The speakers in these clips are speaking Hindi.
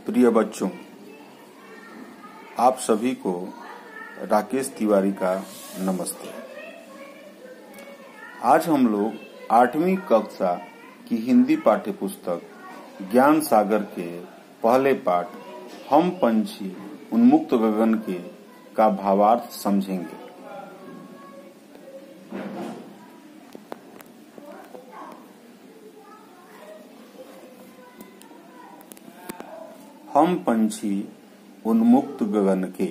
प्रिय बच्चों, आप सभी को राकेश तिवारी का नमस्ते। आज हम लोग 8वीं कक्षा की हिंदी पाठ्य पुस्तक ज्ञान सागर के पहले पाठ हम पंछी उन्मुक्त गगन के का भावार्थ समझेंगे। हम पंछी उन्मुक्त गगन के।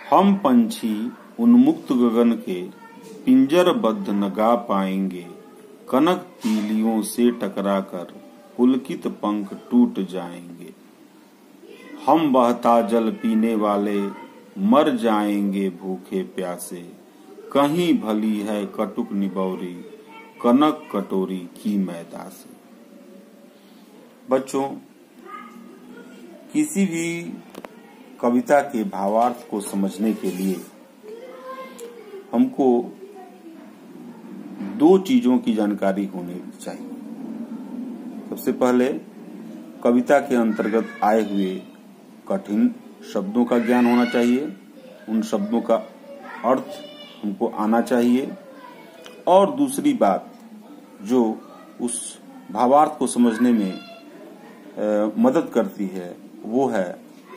हम पंछी उन्मुक्त गगन के पिंजरबद्ध न गा पाएंगे, कनक तीलियों से टकराकर पुलकित पंख टूट जाएंगे। हम बहता जल पीने वाले मर जाएंगे भूखे प्यासे, कहीं भली है कटुक निबौरी कनक कटोरी की मैदा से। बच्चों, किसी भी कविता के भावार्थ को समझने के लिए हमको दो चीजों की जानकारी होनी चाहिए। सबसे पहले कविता के अंतर्गत आए हुए कठिन शब्दों का ज्ञान होना चाहिए, उन शब्दों का अर्थ हमको आना चाहिए। और दूसरी बात जो उस भावार्थ को समझने में मदद करती है वो है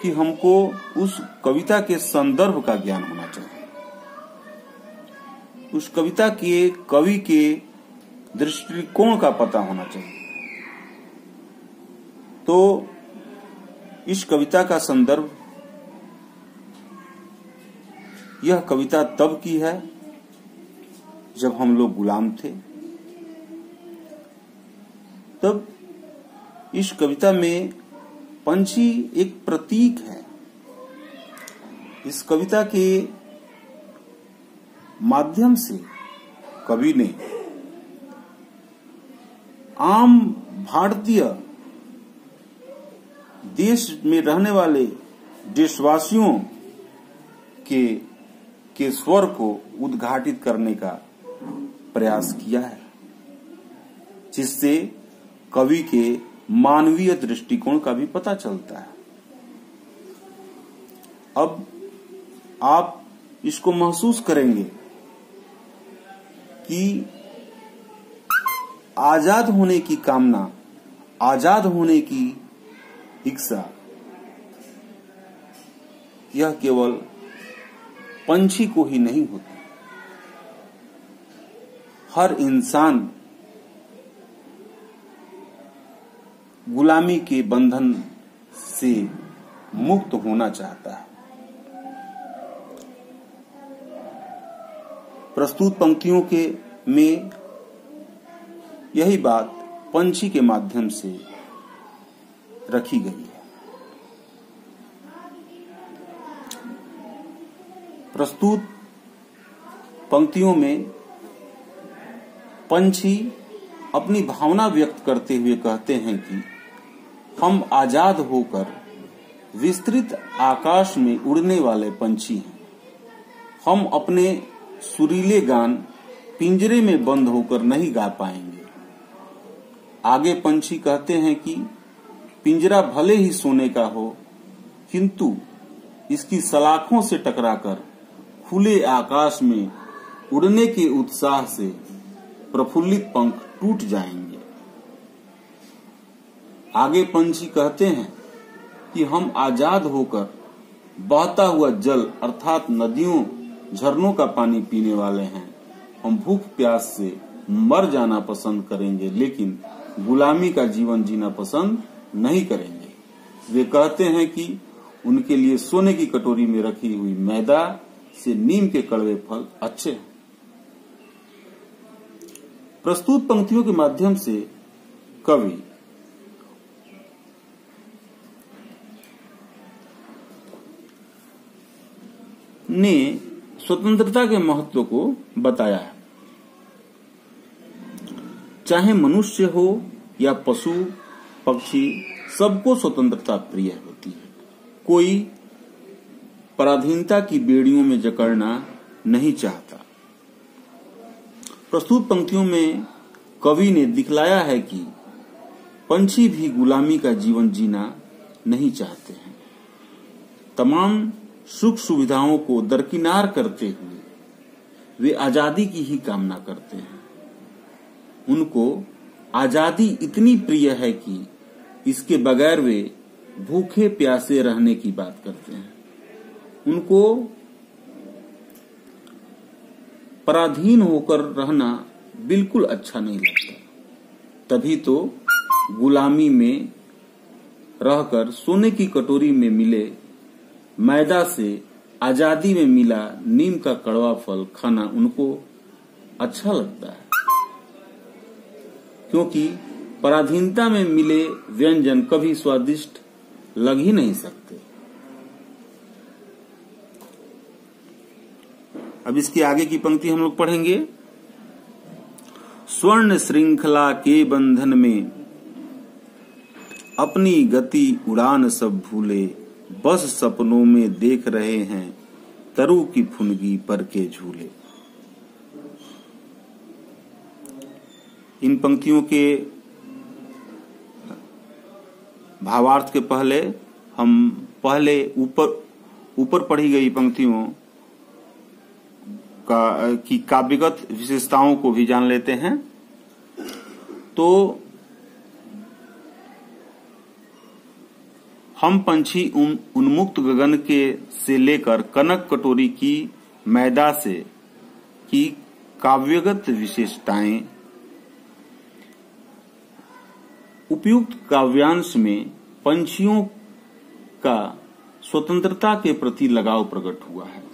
कि हमको उस कविता के संदर्भ का ज्ञान होना चाहिए। उस कविता के कवि के दृष्टिकोण का पता होना चाहिए। तो इस कविता का संदर्भ, यह कविता तब की है जब हम लोग गुलाम थे। तब इस कविता में पंछी एक प्रतीक है। इस कविता के माध्यम से कवि ने आम भारतीय देश में रहने वाले देशवासियों के स्वर को उद्घाटित करने का प्रयास किया है, जिससे कवि के मानवीय दृष्टिकोण का भी पता चलता है। अब आप इसको महसूस करेंगे कि आजाद होने की कामना, आजाद होने की इच्छा, यह केवल पंछी को ही नहीं होती। हर इंसान गुलामी के बंधन से मुक्त होना चाहता है। प्रस्तुत पंक्तियों के में यही बात पंछी के माध्यम से रखी गई है। प्रस्तुत पंक्तियों में पंछी अपनी भावना व्यक्त करते हुए कहते हैं कि हम आजाद होकर विस्तृत आकाश में उड़ने वाले पंछी हैं। हम अपने सुरीले गान पिंजरे में बंद होकर नहीं गा पाएंगे। आगे पंछी कहते हैं कि पिंजरा भले ही सोने का हो, किंतु इसकी सलाखों से टकराकर खुले आकाश में उड़ने के उत्साह से प्रफुल्लित पंख टूट जाएंगे। आगे पंछी कहते हैं कि हम आजाद होकर बहता हुआ जल अर्थात नदियों, झरनों का पानी पीने वाले हैं। हम भूख प्यास से मर जाना पसंद करेंगे, लेकिन गुलामी का जीवन जीना पसंद नहीं करेंगे। वे कहते हैं कि उनके लिए सोने की कटोरी में रखी हुई मैदा से नीम के कड़वे फल अच्छे हैं। प्रस्तुत पंक्तियों के माध्यम से कवि ने स्वतंत्रता के महत्व को बताया है। चाहे मनुष्य हो या पशु पक्षी, सबको स्वतंत्रता प्रिय होती है। कोई पराधीनता की बेड़ियों में जकड़ना नहीं चाहता। प्रस्तुत पंक्तियों में कवि ने दिखलाया है कि पंछी भी गुलामी का जीवन जीना नहीं चाहते हैं। तमाम सुख सुविधाओं को दरकिनार करते हुए वे आजादी की ही कामना करते हैं। उनको आजादी इतनी प्रिय है कि इसके बगैर वे भूखे प्यासे रहने की बात करते हैं। उनको पराधीन होकर रहना बिल्कुल अच्छा नहीं लगता। तभी तो गुलामी में रहकर सोने की कटोरी में मिले मैदा से आजादी में मिला नीम का कड़वा फल खाना उनको अच्छा लगता है, क्योंकि पराधीनता में मिले व्यंजन कभी स्वादिष्ट लग ही नहीं सकते। अब इसके आगे की पंक्ति हम लोग पढ़ेंगे। स्वर्ण श्रृंखला के बंधन में अपनी गति उड़ान सब भूले, बस सपनों में देख रहे हैं तरु की फुनगी पर के झूले। इन पंक्तियों के भावार्थ के पहले हम ऊपर पढ़ी गई पंक्तियों की काव्यगत विशेषताओं को भी जान लेते हैं। तो हम पंछी उन्मुक्त गगन के से लेकर कनक कटोरी की मैदा से की काव्यगत विशेषताएं उपयुक्त काव्यांश में पंछियों का स्वतंत्रता के प्रति लगाव प्रकट हुआ है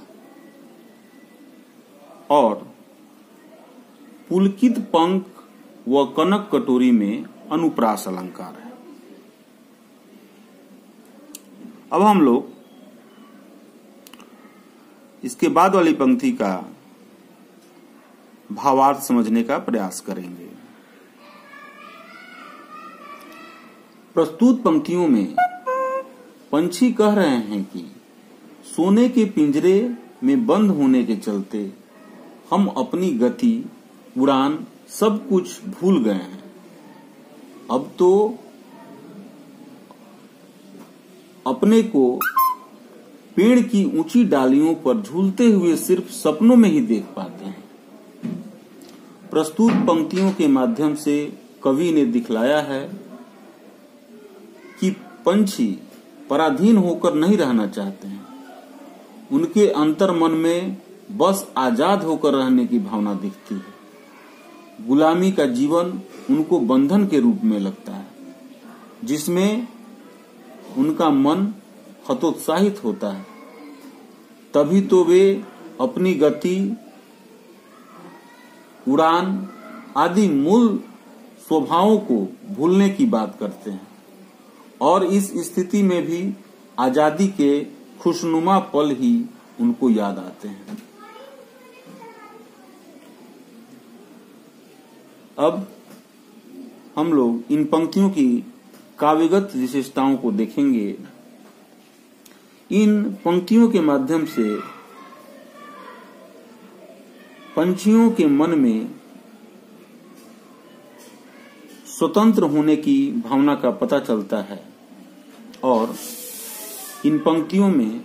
और पुलकित पंख व कनक कटोरी में अनुप्रास अलंकार है। अब हम लोग इसके बाद वाली पंक्ति का भावार्थ समझने का प्रयास करेंगे। प्रस्तुत पंक्तियों में पंछी कह रहे हैं कि सोने के पिंजरे में बंद होने के चलते हम अपनी गति उड़ान सब कुछ भूल गए हैं। अब तो अपने को पेड़ की ऊंची डालियों पर झूलते हुए सिर्फ सपनों में ही देख पाते हैं। प्रस्तुत पंक्तियों के माध्यम से कवि ने दिखलाया है कि पंछी पराधीन होकर नहीं रहना चाहते हैं। उनके अंतर मन में बस आजाद होकर रहने की भावना दिखती है। गुलामी का जीवन उनको बंधन के रूप में लगता है, जिसमें उनका मन हतोत्साहित होता है। तभी तो वे अपनी गति, उड़ान आदि मूल स्वभावों को भूलने की बात करते हैं और इस स्थिति में भी आजादी के खुशनुमा पल ही उनको याद आते हैं। अब हम लोग इन पंक्तियों की काव्यगत विशेषताओं को देखेंगे। इन पंक्तियों के माध्यम से पंछियों के मन में स्वतंत्र होने की भावना का पता चलता है और इन पंक्तियों में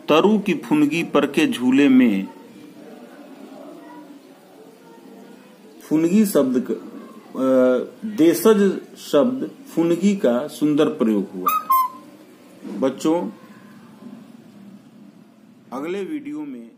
तरु की फुनगी पर के झूले में फुनगी शब्द देशज शब्द फुनगी का सुंदर प्रयोग हुआ है। बच्चों, अगले वीडियो में